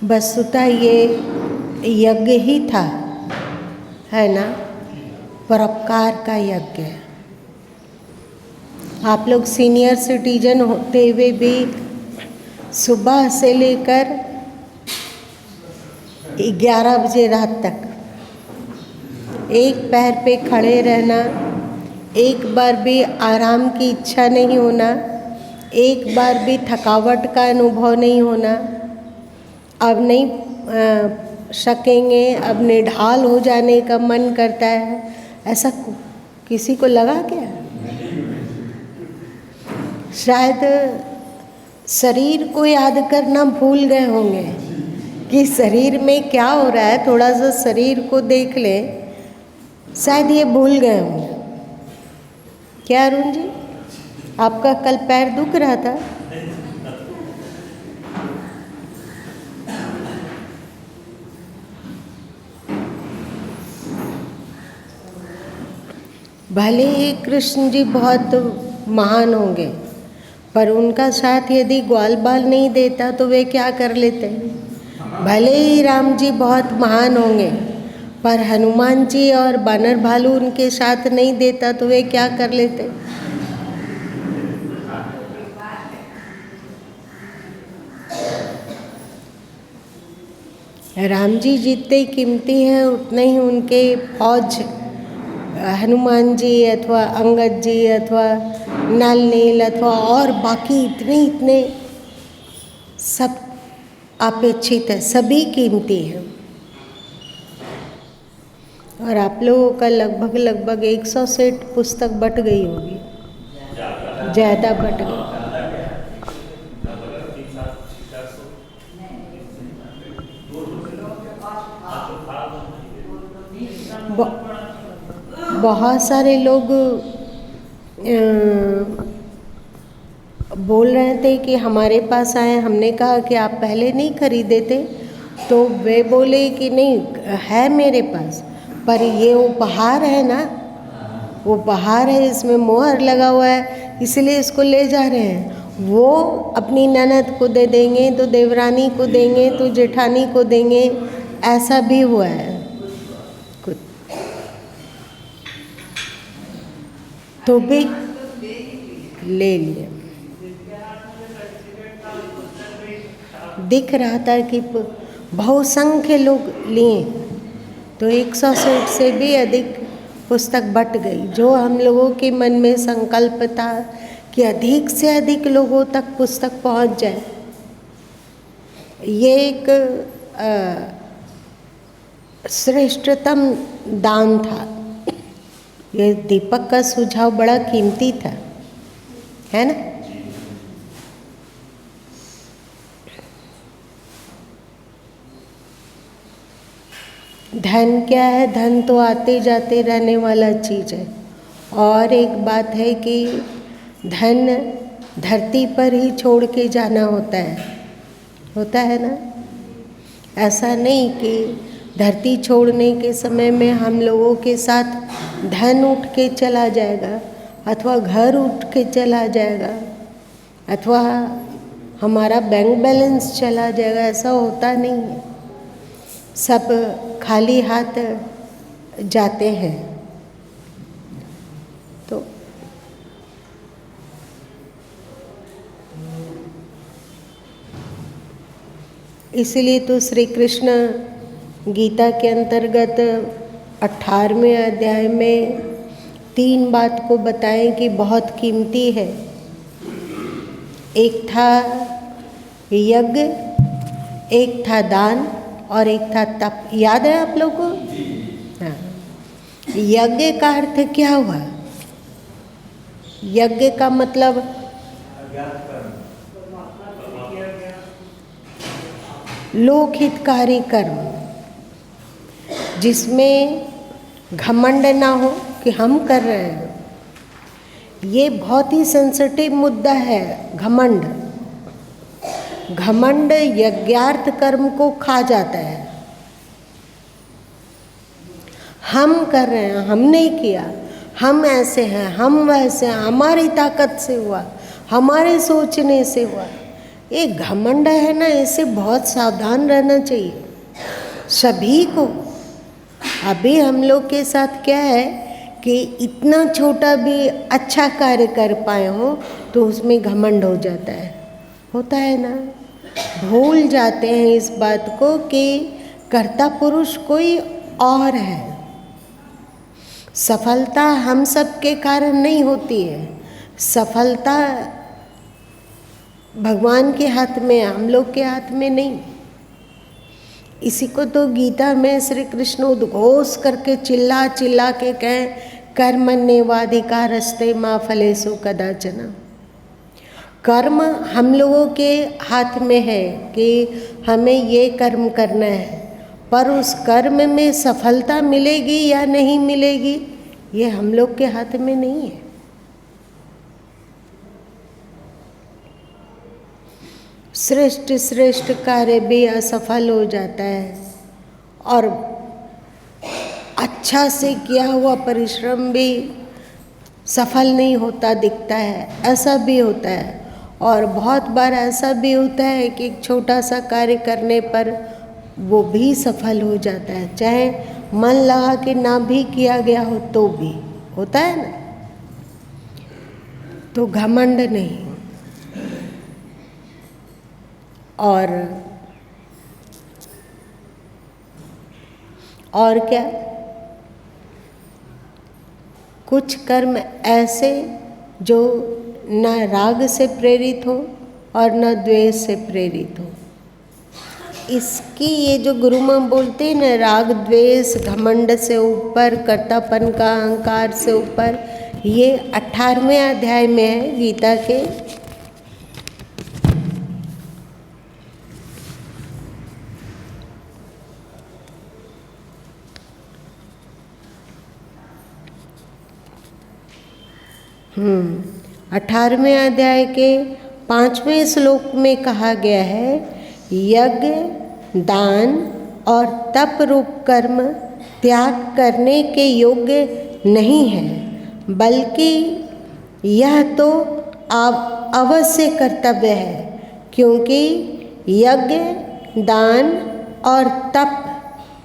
वस्तुतः ये यज्ञ ही था, है ना, परोपकार का यज्ञ। आप लोग सीनियर सिटीजन होते हुए भी सुबह से लेकर 11 बजे रात तक एक पैर पे खड़े रहना, एक बार भी आराम की इच्छा नहीं होना, एक बार भी थकावट का अनुभव नहीं होना, अब नहीं सकेंगे, अब निढाल हो जाने का मन करता है, ऐसा किसी को लगा क्या? शायद शरीर को याद करना भूल गए होंगे कि शरीर में क्या हो रहा है, थोड़ा सा शरीर को देख लें, शायद ये भूल गए होंगे। क्या अरुण जी, आपका कल पैर दुख रहा था? भले ही कृष्ण जी बहुत महान होंगे, पर उनका साथ यदि ग्वाल बाल नहीं देता तो वे क्या कर लेते? भले ही राम जी बहुत महान होंगे, पर हनुमान जी और बानर भालू उनके साथ नहीं देता तो वे क्या कर लेते? राम जी जितने कीमती हैं उतने ही उनके फौज, हनुमान जी अथवा अंगद जी अथवा नल नील अथवा और बाकी इतने सब अपेक्षित है, सभी कीमती हैं। और आप लोगों का लगभग 100 सेट पुस्तक बट गई होगी, ज़्यादा बट गई। बहुत सारे लोग बोल रहे थे कि हमारे पास आए, हमने कहा कि आप पहले नहीं खरीदे थे, तो वे बोले कि नहीं है मेरे पास, पर ये उपहार है ना, उपहार है, इसमें मोहर लगा हुआ है, इसलिए इसको ले जा रहे हैं। वो अपनी ननद को दे देंगे, तो देवरानी को देंगे, तो जेठानी को देंगे, ऐसा भी हुआ है कुछ। तो भी ले लिए। दिख रहा था कि बहुसंख्य लोग लिए, तो 100 से भी अधिक पुस्तक बट गई। जो हम लोगों के मन में संकल्प था कि अधिक से अधिक लोगों तक पुस्तक पहुंच जाए, ये एक श्रेष्ठतम दान था। ये दीपक का सुझाव बड़ा कीमती था, है ना? धन क्या है? धन तो आते जाते रहने वाला चीज़ है। और एक बात है कि धन धरती पर ही छोड़ के जाना होता है ना? ऐसा नहीं कि धरती छोड़ने के समय में हम लोगों के साथ धन उठ के चला जाएगा, अथवा घर उठ के चला जाएगा, अथवा हमारा बैंक बैलेंस चला जाएगा, ऐसा होता नहीं है। सब खाली हाथ जाते हैं। तो इसलिए तो श्री कृष्ण गीता के अंतर्गत 18वें अध्याय में 3 बात को बताएं कि बहुत कीमती है। एक था यज्ञ, एक था दान और एक था तप। याद है आप लोगों को? हाँ। यज्ञ का अर्थ क्या हुआ? यज्ञ का मतलब लोकहितकारी कर्म, जिसमें घमंड ना हो कि हम कर रहे हैं। ये बहुत ही सेंसिटिव मुद्दा है, घमंड। घमंड यज्ञार्थ कर्म को खा जाता है। हम कर रहे हैं, हमने किया, हम ऐसे हैं, हम वैसे हैं, हमारी ताकत से हुआ, हमारे सोचने से हुआ, ये घमंड है ना, इससे बहुत सावधान रहना चाहिए सभी को। अभी हम लोग के साथ क्या है कि इतना छोटा भी अच्छा कार्य कर पाए हो तो उसमें घमंड हो जाता है, होता है ना। भूल जाते हैं इस बात को कि कर्ता पुरुष कोई और है। सफलता हम सब के कारण नहीं होती है, सफलता भगवान के हाथ में, हम लोग के हाथ में नहीं। इसी को तो गीता में श्री कृष्ण उद्घोष करके चिल्ला चिल्ला के कहें, कर्मण्येवाधिकारस्ते मा फलेषु कदाचन। कर्म हम लोगों के हाथ में है कि हमें ये कर्म करना है, पर उस कर्म में सफलता मिलेगी या नहीं मिलेगी ये हम लोग के हाथ में नहीं है। श्रेष्ठ श्रेष्ठ कार्य भी असफल हो जाता है और अच्छा से किया हुआ परिश्रम भी सफल नहीं होता दिखता है, ऐसा भी होता है। और बहुत बार ऐसा भी होता है कि एक छोटा सा कार्य करने पर वो भी सफल हो जाता है, चाहे मन लगा कि ना भी किया गया हो तो भी होता है ना। तो घमंड नहीं। और क्या, कुछ कर्म ऐसे जो न राग से प्रेरित हो और न द्वेष से प्रेरित हो। इसकी ये जो गुरु माँ बोलते हैं ना, राग द्वेष घमंड से ऊपर, कर्तापन का अहंकार से ऊपर, ये 18वें अध्याय में है गीता के। हम्म 18वें अध्याय के 5वें श्लोक में कहा गया है, यज्ञ दान और तप रूप कर्म त्याग करने के योग्य नहीं है, बल्कि यह तो अवश्य कर्तव्य है, क्योंकि यज्ञ दान और तप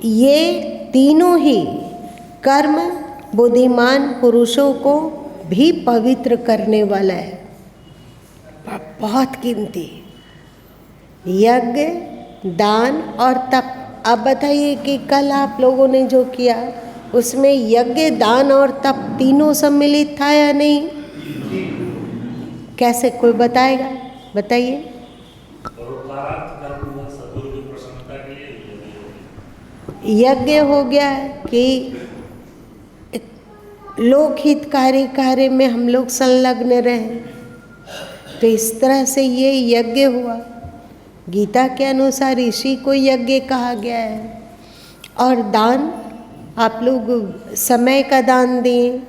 ये तीनों ही कर्म बुद्धिमान पुरुषों को भी पवित्र करने वाला है। बहुत कीमती यज्ञ दान और तप। अब बताइए कि कल आप लोगों ने जो किया उसमें यज्ञ दान और तप तीनों सम्मिलित था या नहीं? कैसे, कोई बताएगा? बताइए। यज्ञ हो गया कि लोकहितकारी कार्य में हम लोग संलग्न रहें, तो इस तरह से ये यज्ञ हुआ। गीता के अनुसार इसी को यज्ञ कहा गया है। और दान, आप लोग समय का दान दिए,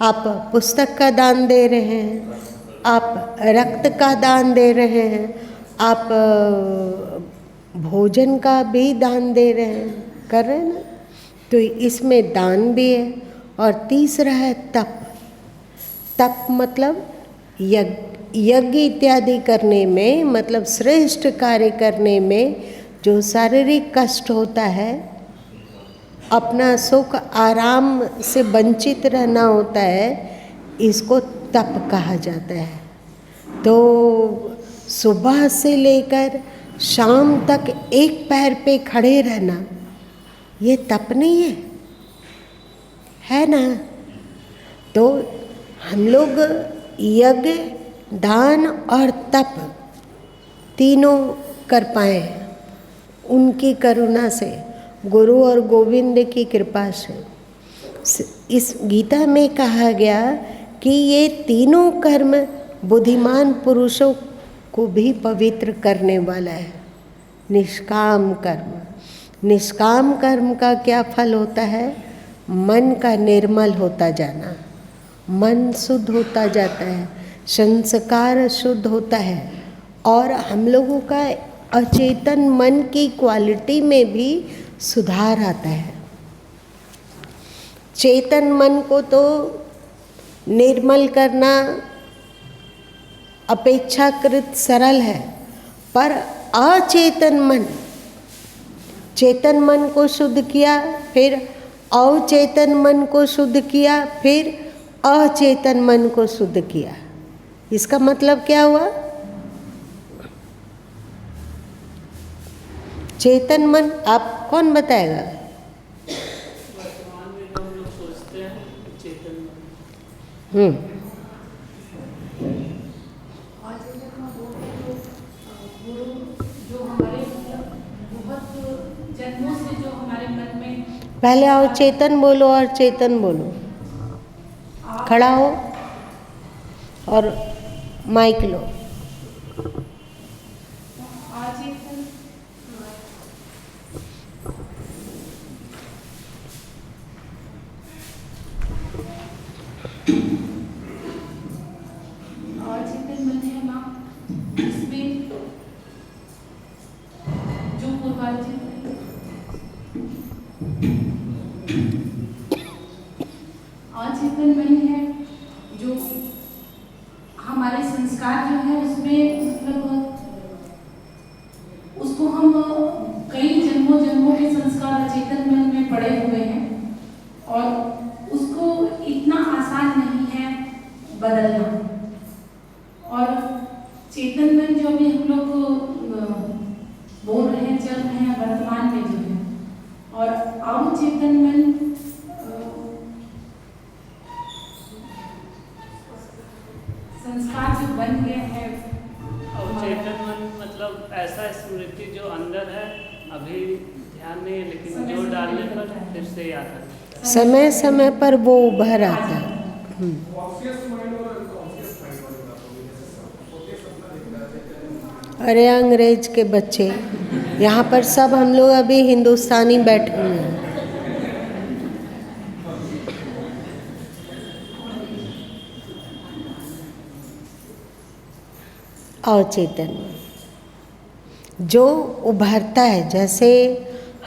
आप पुस्तक का दान दे रहे हैं, आप रक्त का दान दे रहे हैं, आप भोजन का भी दान दे रहे हैं, कर रहे हैं ना। तो इसमें दान भी है। और तीसरा है तप। तप मतलब यज्ञ इत्यादि करने में, मतलब श्रेष्ठ कार्य करने में जो शारीरिक कष्ट होता है, अपना सुख आराम से वंचित रहना होता है, इसको तप कहा जाता है। तो सुबह से लेकर शाम तक एक पैर पे खड़े रहना, ये तप नहीं है ना। तो हम लोग यज्ञ दान और तप तीनों कर पाए उनकी करुणा से, गुरु और गोविंद की कृपा से। इस गीता में कहा गया कि ये तीनों कर्म बुद्धिमान पुरुषों को भी पवित्र करने वाला है। निष्काम कर्म, निष्काम कर्म का क्या फल होता है? मन का निर्मल होता जाना, मन शुद्ध होता जाता है, संस्कार शुद्ध होता है, और हम लोगों का अचेतन मन की क्वालिटी में भी सुधार आता है। चेतन मन को तो निर्मल करना अपेक्षाकृत सरल है, पर अचेतन मन, चेतन मन को शुद्ध किया, फिर अवचेतन मन को शुद्ध किया, फिर अचेतन मन को शुद्ध किया। इसका मतलब क्या हुआ? चेतन मन, आप कौन बताएगा? वर्तमान में जो हम लोग सोचते हैं चेतन मन। जो हमारे बहुत जन्मों से जो हमारे मन में, पहले आओ चेतन बोलो और चेतन बोलो। खड़ा हो और माइक लो। अचेतन मन है माँ, इसमें जो पूर्वार्जित अचेतन मन है, जो हमारे संस्कार जो है उसमें मतलब उसको हम कई जन्मों के संस्कार अचेतन मन में पड़े हुए हैं और उसको इतना आसान नहीं है बदलना। और चेतन मन जो भी हम लोग बोल रहे हैं, चल रहे हैं वर्तमान में जो है, और अवचेतन मन संस्कार जो बन गया है। अवचेतन मन मतलब ऐसा स्मृति जो अंदर है, अभी ध्यान नहीं है, लेकिन जो डालने पर फिर से याद आता है। समय समय पर वो उभर आता है। अरे अंग्रेज के बच्चे, यहाँ पर सब हम लोग अभी हिंदुस्तानी बैठे हुए हैं। अवचेतन जो उभरता है, जैसे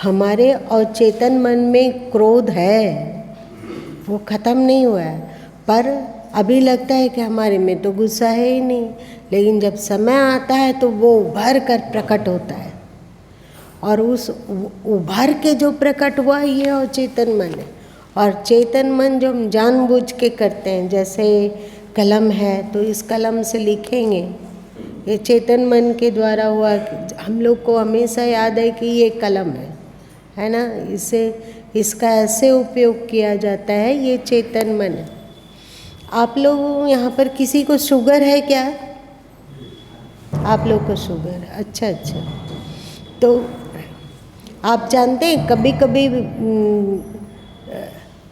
हमारे अवचेतन मन में क्रोध है, वो ख़त्म नहीं हुआ है, पर अभी लगता है कि हमारे में तो गुस्सा है ही नहीं, लेकिन जब समय आता है तो वो उभर कर प्रकट होता है। और उस उभर के जो प्रकट हुआ ये अवचेतन मन है। और चेतन मन जो हम जानबूझ के करते हैं, जैसे कलम है तो इस कलम से लिखेंगे, ये चेतन मन के द्वारा हुआ। हम लोग को हमेशा याद है कि ये कलम है ना, इसका ऐसे उपयोग किया जाता है, ये चेतन मन है। आप लोग यहाँ पर किसी को शुगर है क्या? आप लोग को शुगर? अच्छा, तो आप जानते हैं कभी कभी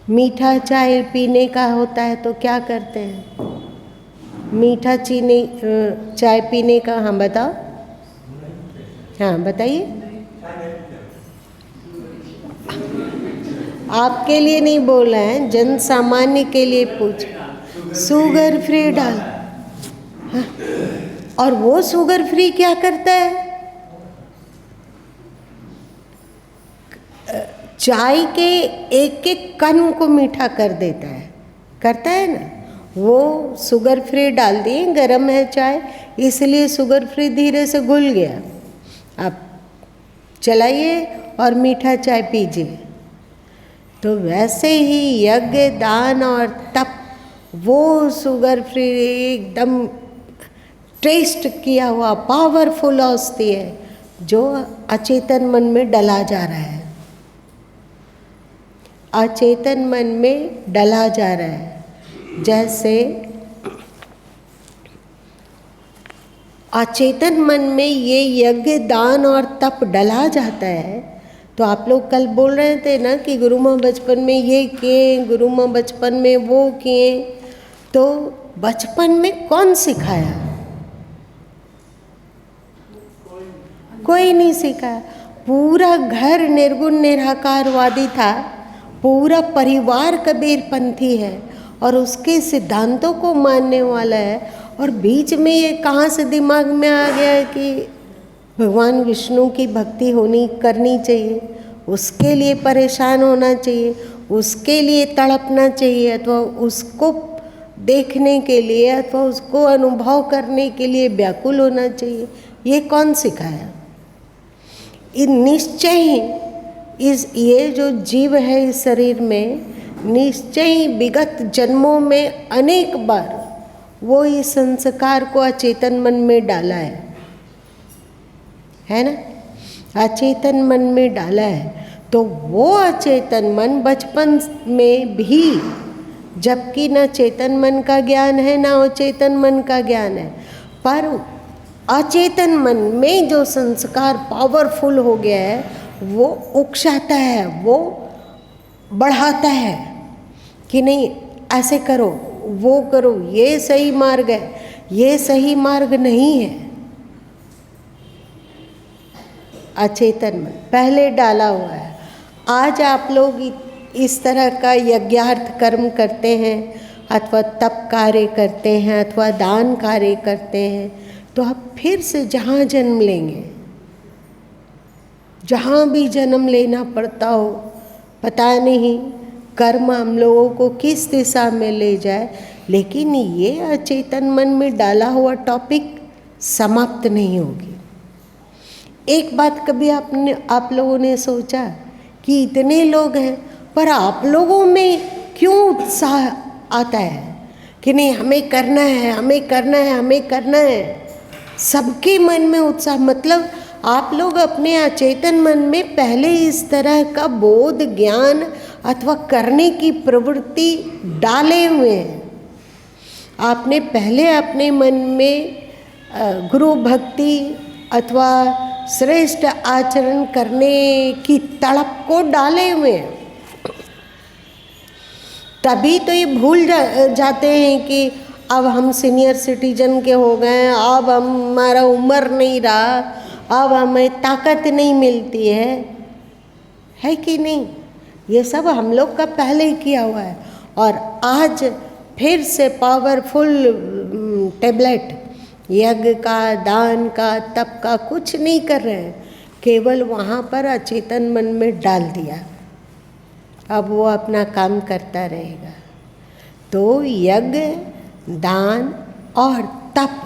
मीठा चाय पीने का होता है तो क्या करते हैं? मीठा चीनी चाय पीने का, हाँ बताओ, हाँ बताइए। आपके लिए नहीं बोल रहे हैं, जन सामान्य के लिए पूछ। शुगर फ्री डाल, हाँ। और वो शुगर फ्री क्या करता है? चाय के एक एक कण को मीठा कर देता है, करता है ना। वो शुगर फ्री डाल दिए, गरम है चाय इसलिए शुगर फ्री धीरे से घुल गया। आप चलाइए और मीठा चाय पीजिए। तो वैसे ही यज्ञ, दान और तप, वो शुगर फ्री एकदम टेस्ट किया हुआ पावरफुल औषधि है जो अचेतन मन में डला जा रहा है, अचेतन मन में डला जा रहा है। जैसे अचेतन मन में ये यज्ञ, दान और तप डला जाता है। तो आप लोग कल बोल रहे थे ना कि गुरु माँ बचपन में ये किए, गुरु माँ बचपन में वो किए, तो बचपन में कौन सिखाया? कोई नहीं सिखाया। पूरा घर निर्गुण निराकारवादी था, पूरा परिवार कबीरपंथी है और उसके सिद्धांतों को मानने वाला है। और बीच में ये कहाँ से दिमाग में आ गया है कि भगवान विष्णु की भक्ति करनी चाहिए, उसके लिए परेशान होना चाहिए, उसके लिए तड़पना चाहिए, अथवा उसको देखने के लिए अथवा उसको अनुभव करने के लिए व्याकुल होना चाहिए। ये कौन सिखाया? निश्चय ही ये जो जीव है इस शरीर में, निश्चय ही विगत जन्मों में अनेक बार वो इस संस्कार को अचेतन मन में डाला है ना? अचेतन मन में डाला है। तो वो अचेतन मन बचपन में भी, जबकि न चेतन मन का ज्ञान है ना अचेतन मन का ज्ञान है, पर अचेतन मन में जो संस्कार पावरफुल हो गया है वो उकसाता है, वो बढ़ाता है कि नहीं ऐसे करो, वो करो, ये सही मार्ग है, ये सही मार्ग नहीं है। अचेतन मन पहले डाला हुआ है। आज आप लोग इस तरह का यज्ञार्थ कर्म करते हैं अथवा तप कार्य करते हैं अथवा दान कार्य करते हैं, तो आप फिर से जहाँ जन्म लेंगे, जहाँ भी जन्म लेना पड़ता हो, पता नहीं कर्म हम लोगों को किस दिशा में ले जाए, लेकिन ये अचेतन मन में डाला हुआ टॉपिक समाप्त नहीं होगी। एक बात कभी आप लोगों ने सोचा कि इतने लोग हैं पर आप लोगों में क्यों उत्साह आता है कि नहीं हमें करना है, हमें करना है, हमें करना है? सबके मन में उत्साह, मतलब आप लोग अपने अचेतन मन में पहले इस तरह का बोध, ज्ञान अथवा करने की प्रवृत्ति डाले हुए हैं। आपने पहले अपने मन में गुरु भक्ति अथवा श्रेष्ठ आचरण करने की तड़प को डाले हुए हैं। तभी तो ये भूल जाते हैं कि अब हम सीनियर सिटीजन के हो गए, अब हमारा उम्र नहीं रहा, अब हमें ताकत नहीं मिलती है कि नहीं? ये सब हम लोग का पहले ही किया हुआ है और आज फिर से पावरफुल टेबलेट यज्ञ का, दान का, तप का कुछ नहीं कर रहे हैं, केवल वहाँ पर अचेतन मन में डाल दिया। अब वो अपना काम करता रहेगा। तो यज्ञ, दान और तप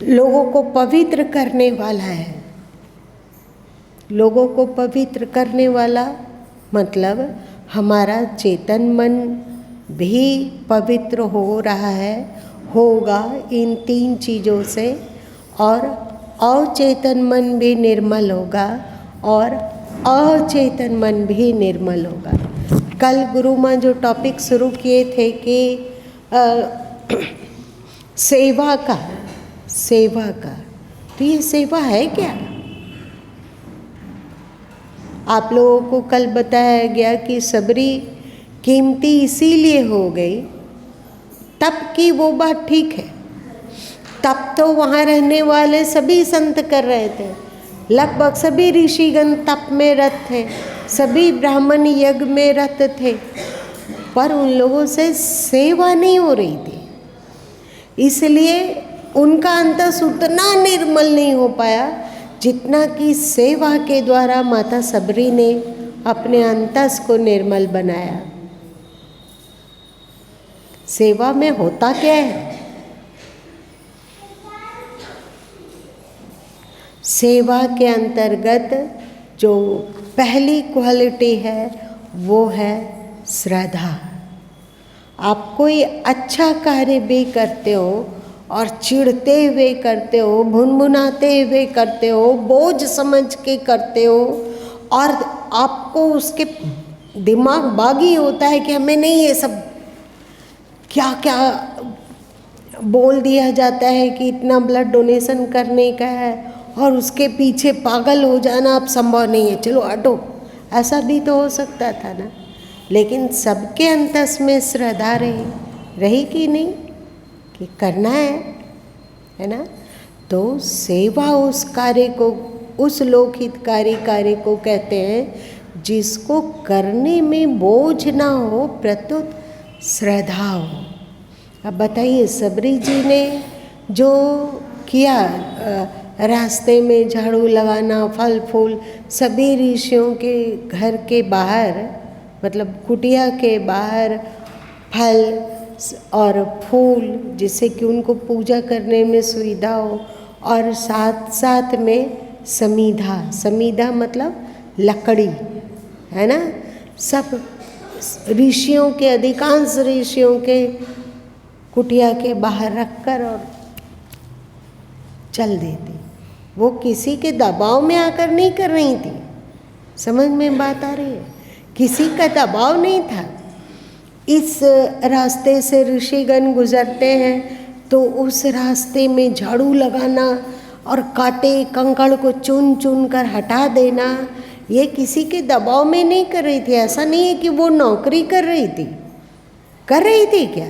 लोगों को पवित्र करने वाला है। लोगों को पवित्र करने वाला मतलब हमारा चेतन मन भी पवित्र हो रहा है, होगा इन 3 चीज़ों से, और अचेतन मन भी निर्मल होगा और अचेतन मन भी निर्मल होगा। कल गुरु माँ जो टॉपिक शुरू किए थे कि सेवा का, तो ये सेवा है क्या? आप लोगों को कल बताया गया कि सबरी कीमती इसीलिए हो गई, तप की वो बात ठीक है, तप तो वहाँ रहने वाले सभी संत कर रहे थे, लगभग सभी ऋषिगण तप में रत थे, सभी ब्राह्मण यज्ञ में रत थे, पर उन लोगों से सेवा नहीं हो रही थी, इसलिए उनका अंतस उतना निर्मल नहीं हो पाया जितना कि सेवा के द्वारा माता सबरी ने अपने अंतस को निर्मल बनाया। सेवा में होता क्या है? सेवा के अंतर्गत जो पहली क्वालिटी है वो है श्रद्धा। आप कोई अच्छा कार्य भी करते हो और चिढ़ते हुए करते हो, भुनभुनाते हुए करते हो, बोझ समझ के करते हो, और आपको उसके दिमाग बागी होता है कि हमें नहीं, ये सब क्या क्या बोल दिया जाता है कि इतना ब्लड डोनेशन करने का है और उसके पीछे पागल हो जाना अब संभव नहीं है, चलो हटो, ऐसा भी तो हो सकता था ना। लेकिन सबके अंतस में श्रद्धा रही कि नहीं कि करना है ना? तो सेवा उस कार्य को, उस लोकहितकारी कार्य को कहते हैं जिसको करने में बोझ ना हो, प्रत्युत श्रद्धा हो। अब बताइए, सबरी जी ने जो किया, रास्ते में झाड़ू लगाना, फल फूल, सभी ऋषियों के घर के बाहर, मतलब कुटिया के बाहर फल और फूल जिससे कि उनको पूजा करने में सुविधा हो, और साथ साथ में समीधा, समीधा मतलब लकड़ी, है ना। सब ऋषियों के, अधिकांश ऋषियों के कुटिया के बाहर रखकर और चल देती। वो किसी के दबाव में आकर नहीं कर रही थी, समझ में बात आ रही है, किसी का दबाव नहीं था। इस रास्ते से ऋषिगण गुजरते हैं तो उस रास्ते में झाड़ू लगाना और कांटे कंकड़ को चुन चुन कर हटा देना, ये किसी के दबाव में नहीं कर रही थी। ऐसा नहीं है कि वो नौकरी कर रही थी, कर रही थी क्या,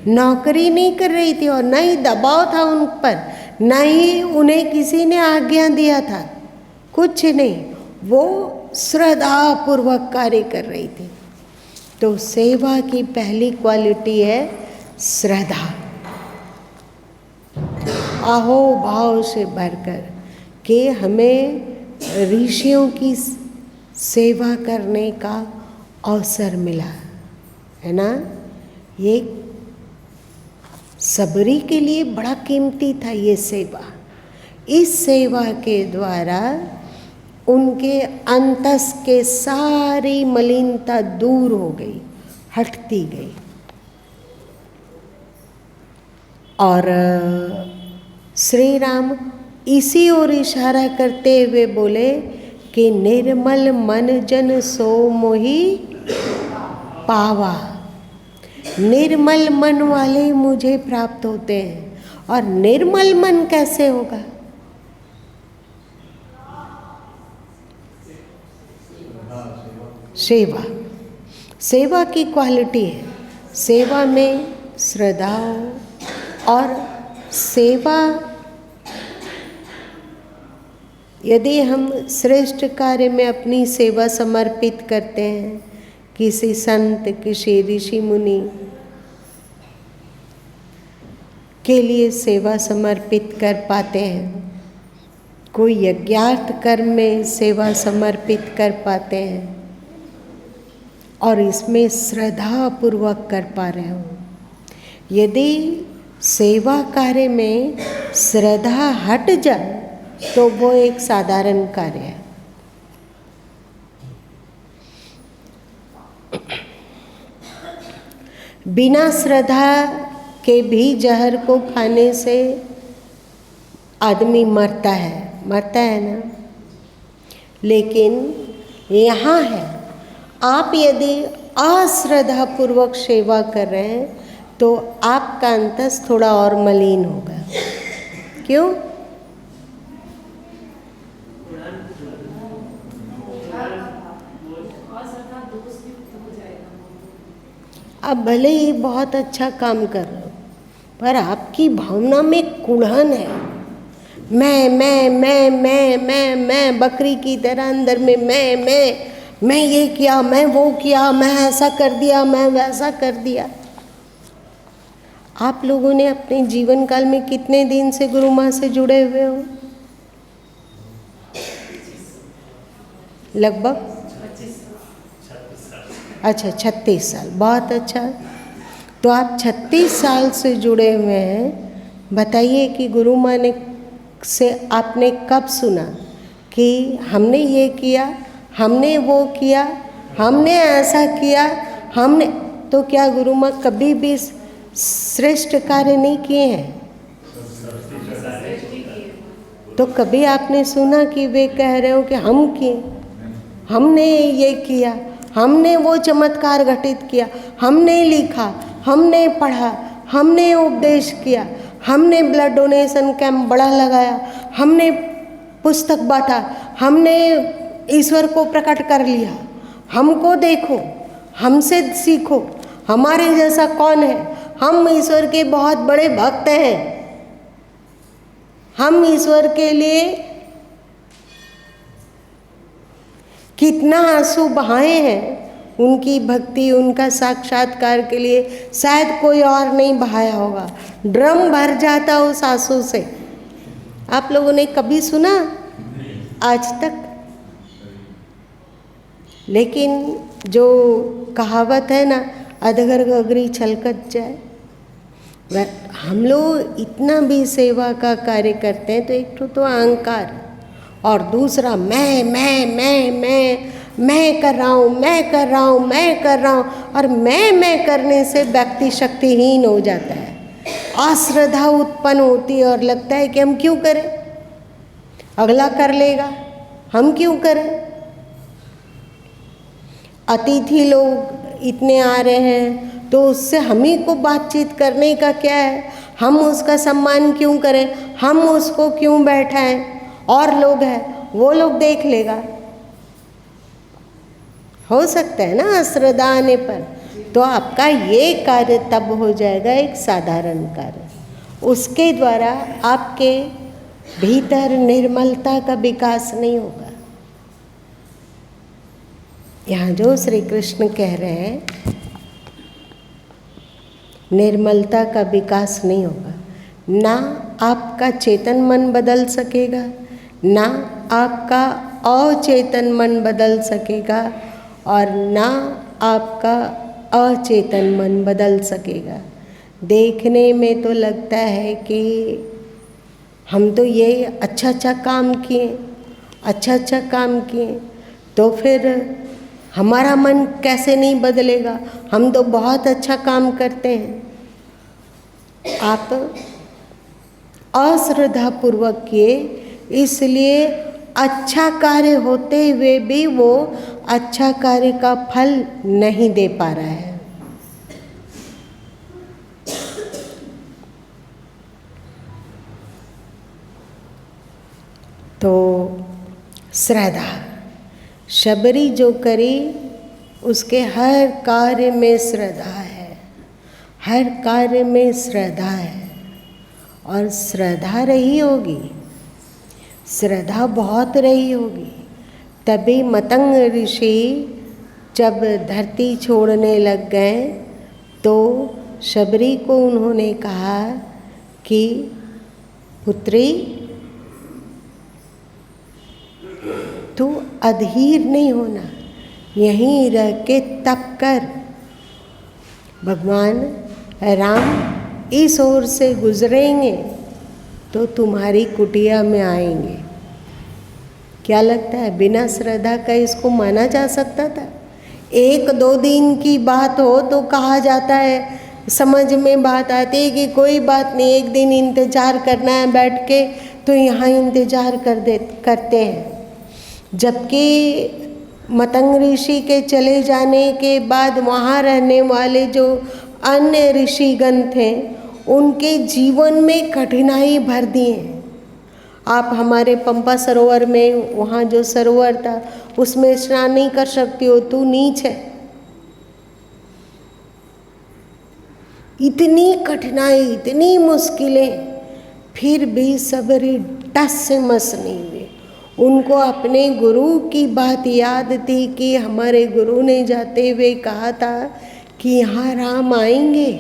नौकरी नहीं कर रही थी, और न ही दबाव था उन पर, न ही उन्हें किसी ने आज्ञा दिया था, कुछ नहीं, वो श्रद्धा पूर्वक कार्य कर रही थी। तो सेवा की पहली क्वालिटी है श्रद्धा, आहो भाव से भरकर कि हमें ऋषियों की सेवा करने का अवसर मिला, है ना। ये सबरी के लिए बड़ा कीमती था ये सेवा। इस सेवा के द्वारा उनके अंतस के सारी मलिनता दूर हो गई, हटती गई। और श्री राम इसी ओर इशारा करते हुए बोले कि निर्मल मन जन सो मोहि पावा। निर्मल मन वाले मुझे प्राप्त होते हैं। और निर्मल मन कैसे होगा? सेवा, सेवा की क्वालिटी है, सेवा में श्रद्धा हो। और सेवा, यदि हम श्रेष्ठ कार्य में अपनी सेवा समर्पित करते हैं, किसी संत, किसी ऋषि मुनि के लिए सेवा समर्पित कर पाते हैं, कोई यज्ञार्थ कर्म में सेवा समर्पित कर पाते हैं और इसमें श्रद्धा पूर्वक कर पा रहे हो। यदि सेवा कार्य में श्रद्धा हट जाए तो वो एक साधारण कार्य है। बिना श्रद्धा के भी जहर को खाने से आदमी मरता है ना। लेकिन यहाँ है, आप यदि अश्रद्धापूर्वक सेवा कर रहे हैं तो आपका अंतस थोड़ा और मलिन होगा। क्यों? आप भले ही बहुत अच्छा काम कर रहे हो, पर आपकी भावना में कुढ़न है। मैं बकरी की तरह अंदर में मैं ये किया, मैं वो किया, मैं ऐसा कर दिया, मैं वैसा कर दिया। आप लोगों ने अपने जीवन काल में कितने दिन से गुरु माँ से जुड़े हुए हो? लगभग 36 साल। बहुत अच्छा। तो आप 36 साल से जुड़े हुए हैं। बताइए कि गुरु माँ ने से आपने कब सुना कि हमने ये किया, हमने वो किया, हमने ऐसा किया, हमने, तो क्या गुरु माँ कभी भी श्रेष्ठ कार्य नहीं किए हैं? तो कभी आपने सुना कि वे कह रहे हो कि हम किए, हमने ये किया, हमने वो चमत्कार घटित किया, हमने लिखा, हमने पढ़ा, हमने उपदेश किया, हमने ब्लड डोनेशन कैंप बड़ा लगाया, हमने पुस्तक बांटा, हमने ईश्वर को प्रकट कर लिया। हमको देखो, हमसे सीखो, हमारे जैसा कौन है? हम ईश्वर के बहुत बड़े भक्त हैं। हम ईश्वर के लिए कितना आंसू बहाए हैं, उनकी भक्ति, उनका साक्षात्कार के लिए शायद कोई और नहीं बहाया होगा। ड्रम भर जाता उस आंसू से। आप लोगों ने कभी सुना आज तक? लेकिन जो कहावत है ना, अधगर गगरी छलकत जाए, हम लोग इतना भी सेवा का कार्य करते हैं तो एक तो अहंकार और दूसरा मैं कर रहा हूँ, मैं कर रहा हूँ, मैं कर रहा हूँ। और मैं करने से व्यक्ति शक्तिहीन हो जाता है, अश्रद्धा उत्पन्न होती है और लगता है कि हम क्यों करें, अगला कर लेगा, हम क्यों करें। अतिथि लोग इतने आ रहे हैं तो उससे हम ही को बातचीत करने का क्या है, हम उसका सम्मान क्यों करें, हम उसको क्यों बैठाएं, और लोग हैं वो लोग देख लेगा। हो सकता है ना अश्रद्धा आने पर, तो आपका ये कार्य तब हो जाएगा एक साधारण कार्य। उसके द्वारा आपके भीतर निर्मलता का विकास नहीं होगा। यहाँ जो श्री कृष्ण कह रहे हैं निर्मलता का विकास नहीं होगा, ना आपका चेतन मन बदल सकेगा, ना आपका अचेतन मन बदल सकेगा, और ना आपका अचेतन मन बदल सकेगा। देखने में तो लगता है कि हम तो ये अच्छा काम किए, तो फिर हमारा मन कैसे नहीं बदलेगा, हम तो बहुत अच्छा काम करते हैं। आप अश्रद्धापूर्वक किए, इसलिए अच्छा कार्य होते हुए भी वो अच्छा कार्य का फल नहीं दे पा रहा है। तो श्रद्धा शबरी जो करी उसके हर कार्य में श्रद्धा है, हर कार्य में श्रद्धा है, और श्रद्धा रही होगी, श्रद्धा बहुत रही होगी, तभी मतंग ऋषि जब धरती छोड़ने लग गए तो शबरी को उन्होंने कहा कि पुत्री तू अधीर नहीं होना, यहीं रह के तप कर। भगवान राम इस ओर से गुजरेंगे तो तुम्हारी कुटिया में आएंगे। क्या लगता है बिना श्रद्धा का इसको माना जा सकता था? 1-2 दिन की बात हो तो कहा जाता है, समझ में बात आती है कि कोई बात नहीं, एक दिन इंतज़ार करना है बैठ के, तो यहाँ इंतज़ार करते हैं। जबकि मतंग ऋषि के चले जाने के बाद वहाँ रहने वाले जो अन्य ऋषिगण थे उनके जीवन में कठिनाई भर दी है। आप हमारे पंपा सरोवर में वहाँ जो सरोवर था उसमें स्नान नहीं कर सकती हो, तू नीच है। इतनी कठिनाई, इतनी मुश्किलें, फिर भी सबरी टस से मस नहीं हुए। उनको अपने गुरु की बात याद थी कि हमारे गुरु ने जाते हुए कहा था कि यहाँ राम आएंगे।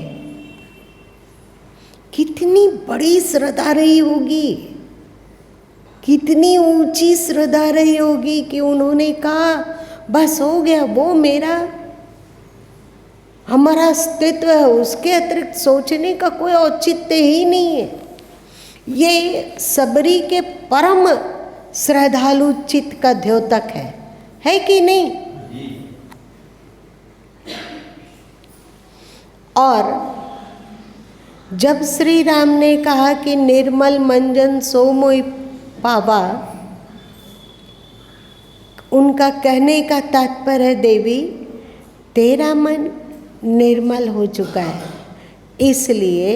कितनी बड़ी श्रद्धा रही होगी, कितनी ऊंची श्रद्धा रही होगी कि उन्होंने कहा बस हो गया, वो हमारा अस्तित्व है, उसके अतिरिक्त सोचने का कोई औचित्य ही नहीं है। ये सबरी के परम श्रद्धालु चित्त का द्योतक है कि नहीं? और जब श्री राम ने कहा कि निर्मल मंजन सो मोहि पावा, उनका कहने का तात्पर्य है देवी तेरा मन निर्मल हो चुका है, इसलिए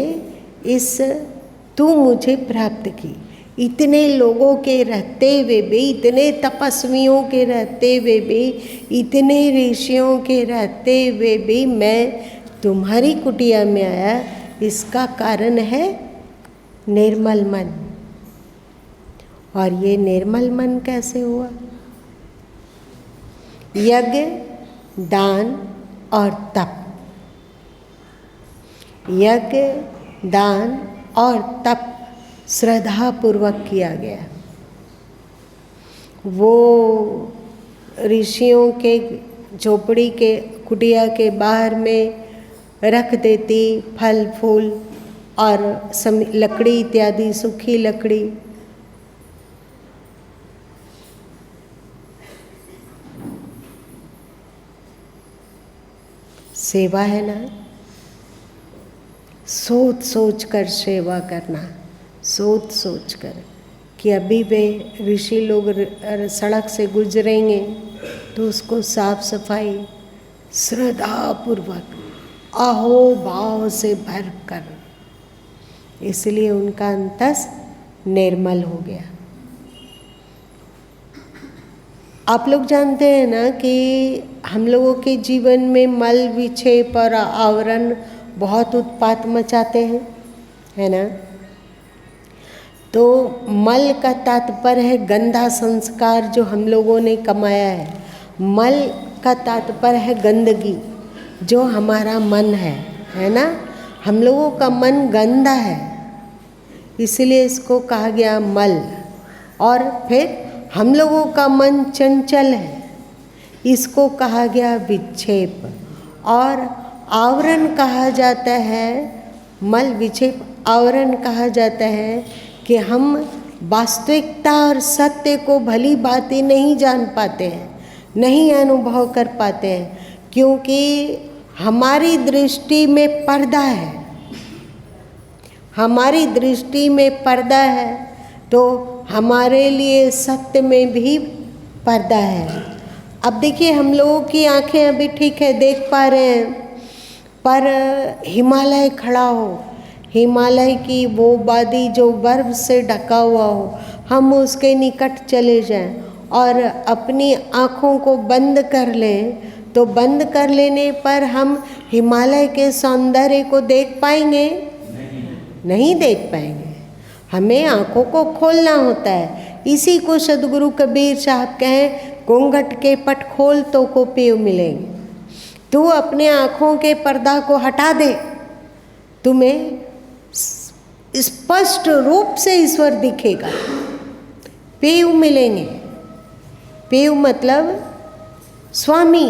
तू मुझे प्राप्त की। इतने लोगों के रहते हुए भी, इतने तपस्वियों के रहते हुए भी, इतने ऋषियों के रहते हुए भी मैं तुम्हारी कुटिया में आया, इसका कारण है निर्मल मन। और ये निर्मल मन कैसे हुआ? यज्ञ, दान और तप। यज्ञ, दान और तप श्रद्धा पूर्वक किया गया। वो ऋषियों के झोपड़ी के कुटिया के बाहर में रख देती फल फूल, और लकड़ी इत्यादि, सूखी लकड़ी। सेवा है ना, सोच सोच कर सेवा करना, सोच सोच कर कि अभी वे ऋषि लोग सड़क से गुजरेंगे तो उसको साफ सफाई श्रद्धा पूर्वक अहो भाव से भर कर, इसलिए उनका अंतस निर्मल हो गया। आप लोग जानते हैं ना कि हम लोगों के जीवन में मल विक्षेप और आवरण बहुत उत्पात मचाते हैं, है ना। तो मल का तात्पर्य है गंदा संस्कार जो हम लोगों ने कमाया है। मल का तात्पर्य है गंदगी जो हमारा मन है ना। हम लोगों का मन गंदा है, इसलिए इसको कहा गया मल। और फिर हम लोगों का मन चंचल है, इसको कहा गया विक्षेप। और आवरण कहा जाता है, मल विक्षेप आवरण कहा जाता है कि हम वास्तविकता और सत्य को भली भांति नहीं जान पाते हैं, नहीं अनुभव कर पाते हैं, क्योंकि हमारी दृष्टि में पर्दा है। हमारी दृष्टि में पर्दा है तो हमारे लिए सत्य में भी पर्दा है। अब देखिए, हम लोगों की आंखें अभी ठीक है, देख पा रहे हैं, पर हिमालय खड़ा हो, हिमालय की वो वादी जो बर्फ से ढका हुआ हो, हम उसके निकट चले जाएं और अपनी आँखों को बंद कर लें, तो बंद कर लेने पर हम हिमालय के सौंदर्य को देख पाएंगे? नहीं देख पाएंगे। हमें आँखों को खोलना होता है। इसी को सद्गुरु कबीर साहब कहें, घूंघट के पट खोल तो को पीव मिलेंगे। तू अपने आँखों के पर्दा को हटा दे, तुम्हें स्पष्ट रूप से ईश्वर दिखेगा, पेव मिलेंगे। पेव मतलब स्वामी,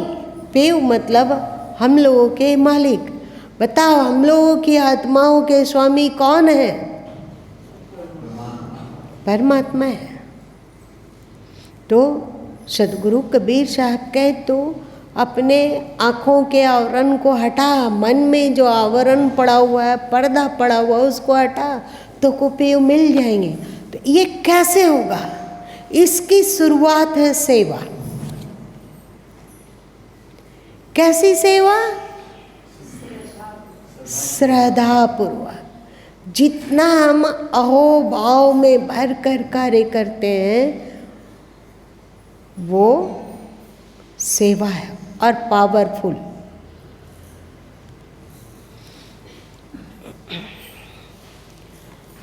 पेव मतलब हम लोगों के मालिक। बताओ, हम लोगों की आत्माओं के स्वामी कौन है? परमात्मा है। तो सद्गुरु कबीर साहब कहे, तो अपने आँखों के आवरण को हटा, मन में जो आवरण पड़ा हुआ है, पर्दा पड़ा हुआ है, उसको हटा तो को पेव मिल जाएंगे। तो ये कैसे होगा? इसकी शुरुआत है सेवा। कैसी सेवा? श्रद्धा पूर्वक। जितना हम अहो भाव में भर कर कार्य करते हैं वो सेवा है और पावरफुल।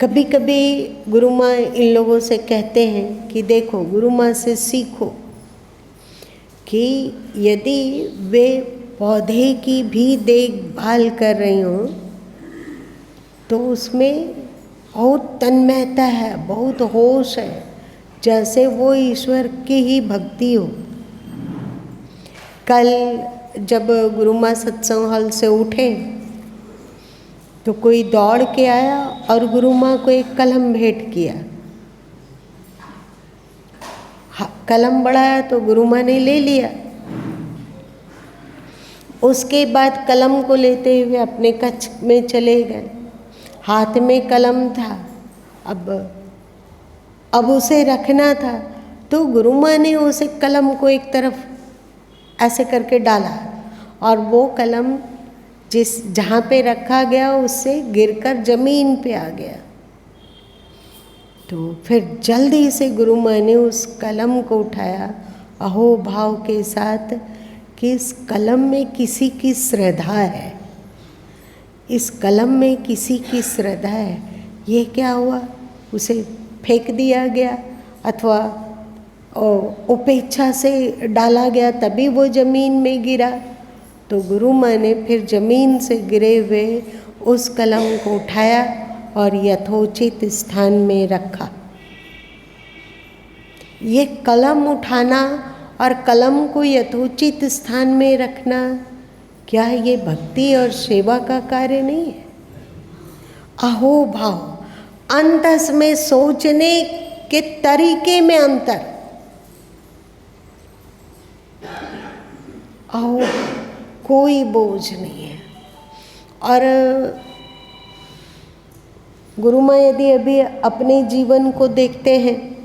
कभी कभी गुरु माँ इन लोगों से कहते हैं कि देखो, गुरु माँ से सीखो कि यदि वे पौधे की भी देखभाल कर रही हों तो उसमें बहुत तन्मयता है, बहुत होश है, जैसे वो ईश्वर की ही भक्ति हो। कल जब गुरु माँ सत्संग हॉल से उठे तो कोई दौड़ के आया और गुरु माँ को एक कलम भेंट किया। कलम बढ़ाया तो गुरु माँ ने ले लिया। उसके बाद कलम को लेते हुए अपने कक्ष में चले गए। हाथ में कलम था, अब उसे रखना था, तो गुरु माँ ने उसे कलम को एक तरफ ऐसे करके डाला और वो कलम जहाँ पे रखा गया उससे गिरकर जमीन पे आ गया। तो फिर जल्दी से गुरु माँ ने उस कलम को उठाया अहो भाव के साथ कि इस कलम में किसी की श्रद्धा है, इस कलम में किसी की श्रद्धा है। ये क्या हुआ? उसे फेंक दिया गया अथवा उपेक्षा से डाला गया, तभी वो ज़मीन में गिरा। तो गुरु माँ ने फिर ज़मीन से गिरे हुए उस कलम को उठाया और यथोचित स्थान में रखा। ये कलम उठाना और कलम को यथोचित स्थान में रखना, क्या ये भक्ति और सेवा का कार्य नहीं है? अहोभाव, अंतस में सोचने के तरीके में अंतर। अहो, कोई बोझ नहीं है। और गुरु माँ यदि अभी अपने जीवन को देखते हैं,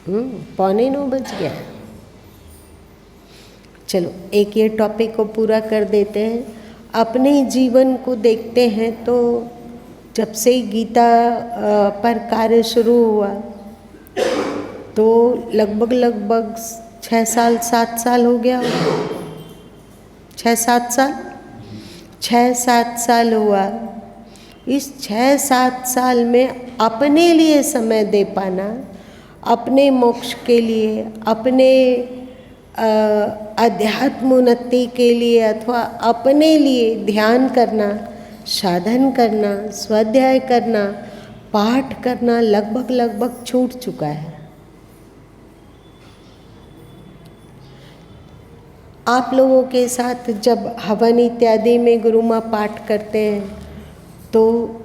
9:15 बज गया है। चलो एक ये टॉपिक को पूरा कर देते हैं। अपने जीवन को देखते हैं तो जब से गीता पर कार्य शुरू हुआ तो लगभग 6-7 साल हो गया। 6-7 साल हुआ। इस 6-7 साल में अपने लिए समय दे पाना, अपने मोक्ष के लिए, अपने अध्यात्म उन्नति के लिए अथवा अपने लिए ध्यान करना, साधन करना, स्वाध्याय करना, पाठ करना लगभग छूट चुका है। आप लोगों के साथ जब हवन इत्यादि में गुरु माँ पाठ करते हैं तो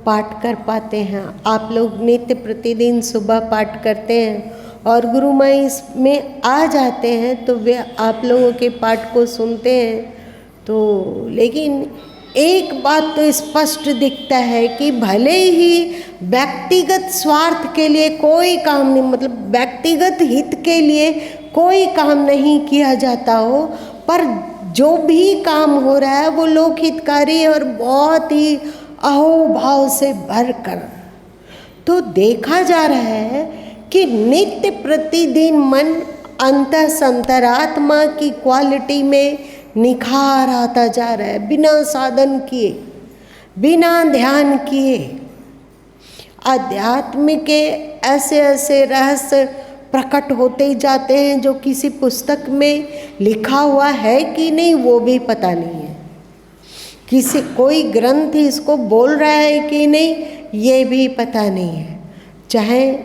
पाठ कर पाते हैं। आप लोग नित्य प्रतिदिन सुबह पाठ करते हैं और गुरु माँ इसमें आ जाते हैं तो वे आप लोगों के पाठ को सुनते हैं। तो लेकिन एक बात तो स्पष्ट दिखता है कि भले ही व्यक्तिगत स्वार्थ के लिए कोई काम नहीं, मतलब व्यक्तिगत हित के लिए कोई काम नहीं किया जाता हो, पर जो भी काम हो रहा है वो लोक हितकारी और बहुत ही अहोभाव से भरकर। तो देखा जा रहा है कि नित्य प्रतिदिन मन अंतरात्मा की क्वालिटी में निखार आता जा रहा है, बिना साधन किए, बिना ध्यान किए। अध्यात्म के ऐसे ऐसे रहस्य प्रकट होते जाते हैं जो किसी पुस्तक में लिखा हुआ है कि नहीं वो भी पता नहीं है, किसी कोई ग्रंथ इसको बोल रहा है कि नहीं ये भी पता नहीं है। चाहे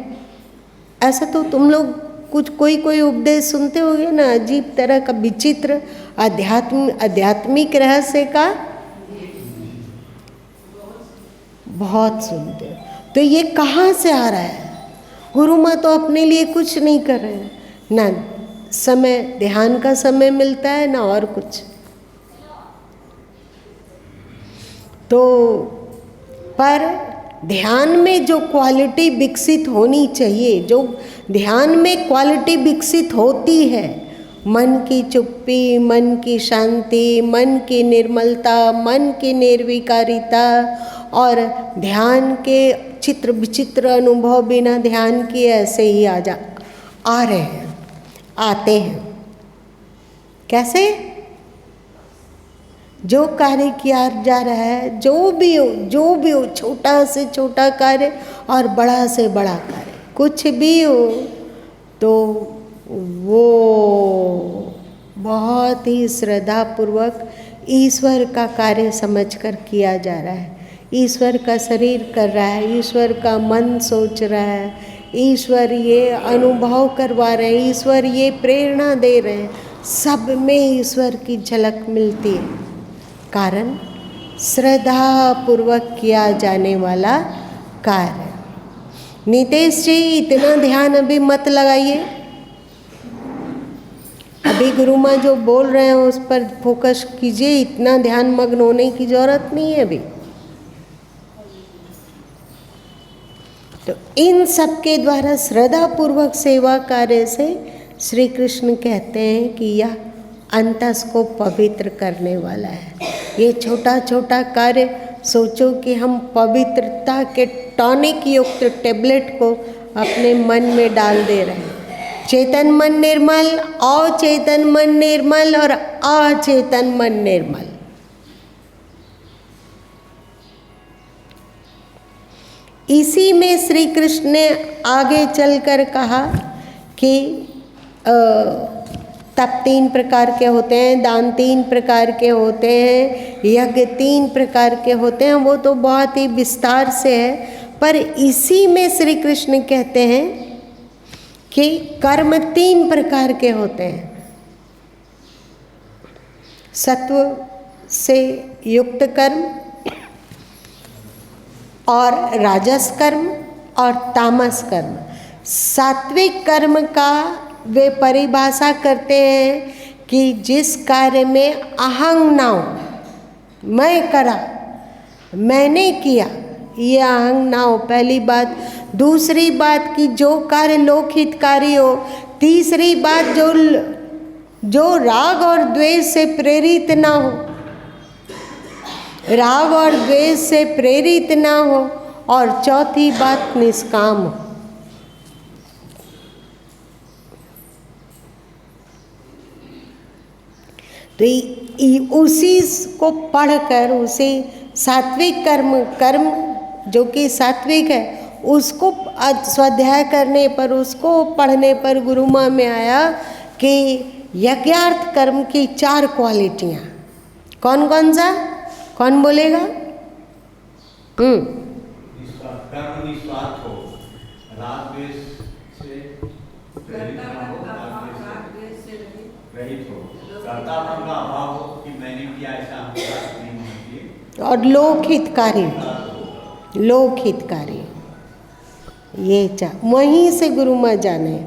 ऐसा तो तुम लोग कुछ कोई उपदेश सुनते होगे ना, अजीब तरह का विचित्र आध्यात्मिक रहस्य का बहुत सुनते हो। तो ये कहाँ से आ रहा है? गुरु माँ तो अपने लिए कुछ नहीं कर रहे हैं, ना समय ध्यान का समय मिलता है ना और कुछ। तो पर ध्यान में जो क्वालिटी विकसित होनी चाहिए, जो ध्यान में क्वालिटी विकसित होती है, मन की चुप्पी, मन की शांति, मन की निर्मलता, मन की निर्विकारिता और ध्यान के चित्र विचित्र अनुभव बिना ध्यान किए ऐसे ही आ रहे हैं, आते हैं। कैसे? जो कार्य किया जा रहा है, जो भी हो, छोटा से छोटा कार्य और बड़ा से बड़ा कार्य, कुछ भी हो तो वो बहुत ही श्रद्धापूर्वक ईश्वर का कार्य समझकर किया जा रहा है। ईश्वर का शरीर कर रहा है, ईश्वर का मन सोच रहा है, ईश्वर ये अनुभव करवा रहे हैं, ईश्वर ये प्रेरणा दे रहे हैं, सब में ईश्वर की झलक मिलती है। कारण श्रद्धापूर्वक किया जाने वाला कार्य। नितेश जी इतना ध्यान अभी मत लगाइए, अभी गुरु माँ जो बोल रहे हैं उस पर फोकस कीजिए, इतना ध्यान मग्न होने की जरूरत नहीं है अभी। तो इन सब के द्वारा श्रद्धापूर्वक सेवा कार्य से श्री कृष्ण कहते हैं कि यह अंतस को पवित्र करने वाला है। ये छोटा छोटा कार्य, सोचो कि हम पवित्रता के टॉनिक युक्त टेबलेट को अपने मन में डाल दे रहे हैं। चेतन मन निर्मल, अचेतन मन निर्मल और अचेतन मन निर्मल। इसी में श्री कृष्ण ने आगे चलकर कहा कि तप 3 प्रकार के होते हैं, दान 3 प्रकार के होते हैं, यज्ञ 3 प्रकार के होते हैं। वो तो बहुत ही विस्तार से है, पर इसी में श्री कृष्ण कहते हैं कि कर्म 3 प्रकार के होते हैं। सत्व से युक्त कर्म, और राजस कर्म और तामस कर्म। सात्विक कर्म का वे परिभाषा करते हैं कि जिस कार्य में अहंग ना हो, मैं करा, मैंने किया, ये अहंग ना हो, पहली बात। दूसरी बात कि जो कार्य लोकहितकारी हो। तीसरी बात जो राग और द्वेष से प्रेरित ना हो, राग और द्वेष से प्रेरित ना हो। और चौथी बात निष्काम हो। तो उसी को पढ़कर, उसे सात्विक कर्म जो कि सात्विक है, उसको स्वाध्याय करने पर, उसको पढ़ने पर गुरु माँ में आया कि यज्ञार्थ कर्म की 4 क्वालिटियाँ। कौन कौन सा? कौन बोलेगा? कर्म निस्वार्थ हो, राग द्वेष से प्रेरित ना हो, राग द्वेष से रहित हो, कर्तापन का अभाव हो कि मैंने किया, ऐसा नहीं होना चाहिए। और लोकहितकारी ये वहीं से गुरु माँ जाने।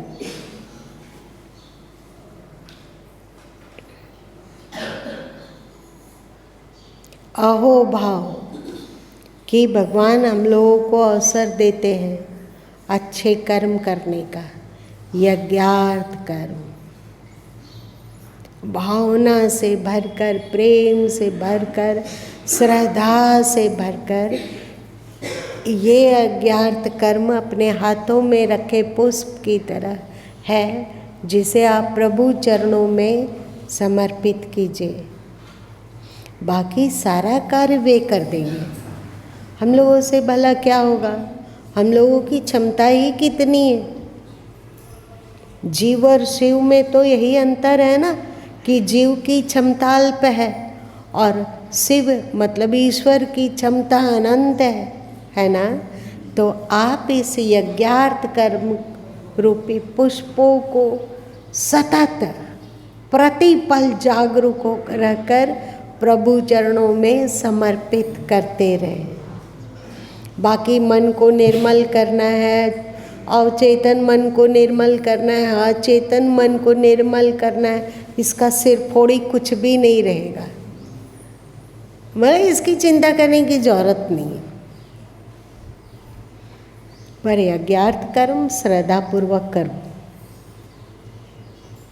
अहो भाव कि भगवान हम लोगों को अवसर देते हैं अच्छे कर्म करने का। यज्ञार्थ कर्म भावना से भरकर, प्रेम से भरकर, श्रद्धा से भरकर, ये यज्ञार्थ कर्म अपने हाथों में रखे पुष्प की तरह है, जिसे आप प्रभु चरणों में समर्पित कीजिए। बाकी सारा कार्य वे कर देंगे। हम लोगों से भला क्या होगा? हम लोगों की क्षमता ही कितनी है। जीव और शिव में तो यही अंतर है ना कि जीव की क्षमता अल्प है और शिव मतलब ईश्वर की क्षमता अनंत है ना। तो आप इस यज्ञार्थ कर्म रूपी पुष्पों को सतत प्रतिपल जागरूक होकर रहकर प्रभु चरणों में समर्पित करते रहें। बाकी मन को निर्मल करना है, अवचेतन मन को निर्मल करना है, अचेतन मन को निर्मल करना है, इसका सिर फोड़ी कुछ भी नहीं रहेगा। मतलब इसकी चिंता करने की जरूरत नहीं है। पर यज्ञार्थ कर्म श्रद्धापूर्वक करो,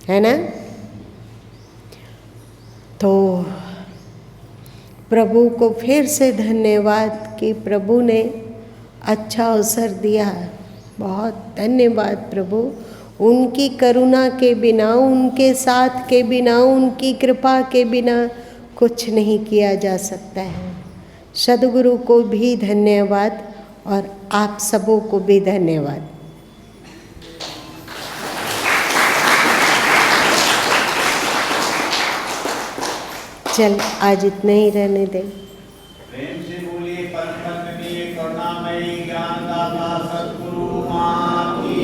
है ना। तो प्रभु को फिर से धन्यवाद कि प्रभु ने अच्छा अवसर दिया। बहुत धन्यवाद प्रभु। उनकी करुणा के बिना, उनके साथ के बिना, उनकी कृपा के बिना कुछ नहीं किया जा सकता है। सद्गुरु को भी धन्यवाद और आप सबों को भी धन्यवाद। चल आज इतना ही रहने दें। प्रेम से बोलिए परम पद की करुणामयी ज्ञानदाता सद्गुरु मां की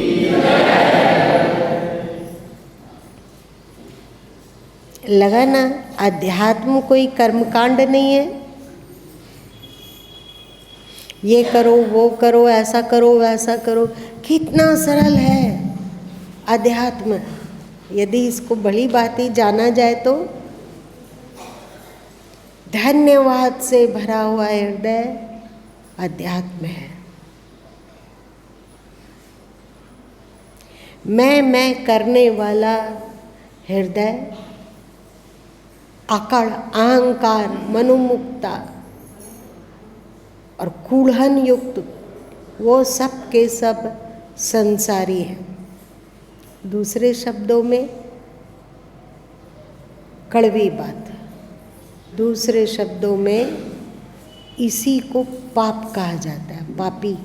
लगा ना, अध्यात्म कोई कर्मकांड नहीं है। ये करो, वो करो, ऐसा करो, वैसा करो, कितना सरल है अध्यात्म। यदि इसको बड़ी बातें जाना जाए तो धन्यवाद से भरा हुआ हृदय अध्यात्म है। मैं करने वाला हृदय अकड़, अहंकार, मनोमुक्ता और कूढ़न युक्त, वो सब के सब संसारी है। दूसरे शब्दों में कड़वी बात, दूसरे शब्दों में इसी को पाप कहा जाता है, पापी।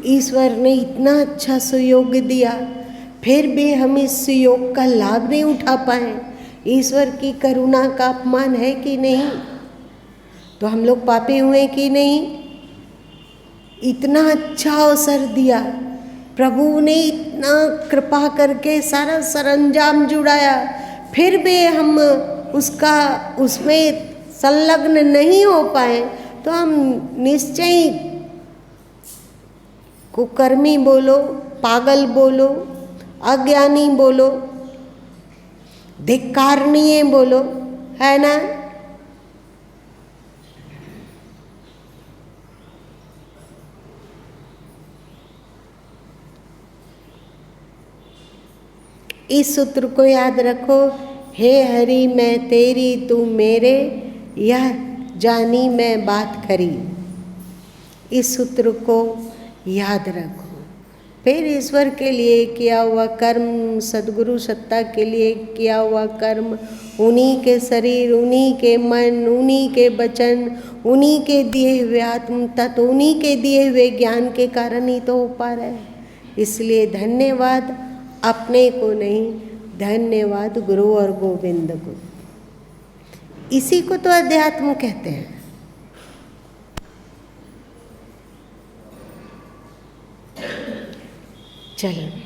ईश्वर ने इतना अच्छा सुयोग दिया, फिर भी हम इस सुयोग का लाभ नहीं उठा पाए। ईश्वर की करुणा का अपमान है कि नहीं? तो हम लोग पापी हुए कि नहीं? इतना अच्छा अवसर दिया प्रभु ने, इतना कृपा करके सारा सरंजाम जुड़ाया, फिर भी हम उसमें संलग्न नहीं हो पाए, तो हम निश्चय ही कुकर्मी बोलो, पागल बोलो, अज्ञानी बोलो, धिक्कारणीय बोलो, है ना? इस सूत्र को याद रखो, हे हरि मैं तेरी तू मेरे, यह जानी मैं बात खरी। इस सूत्र को याद रखो। फिर ईश्वर के लिए किया हुआ कर्म, सद्गुरु सत्ता के लिए किया हुआ कर्म, उन्हीं के शरीर, उन्हीं के मन, उन्हीं के वचन, उन्हीं के दिए हुए आत्म तत्व, उन्हीं के दिए हुए ज्ञान के कारण ही तो हो पा रहा है। इसलिए धन्यवाद अपने को नहीं, धन्यवाद गुरु और गोविंद को। इसी को तो अध्यात्म कहते हैं। चलो।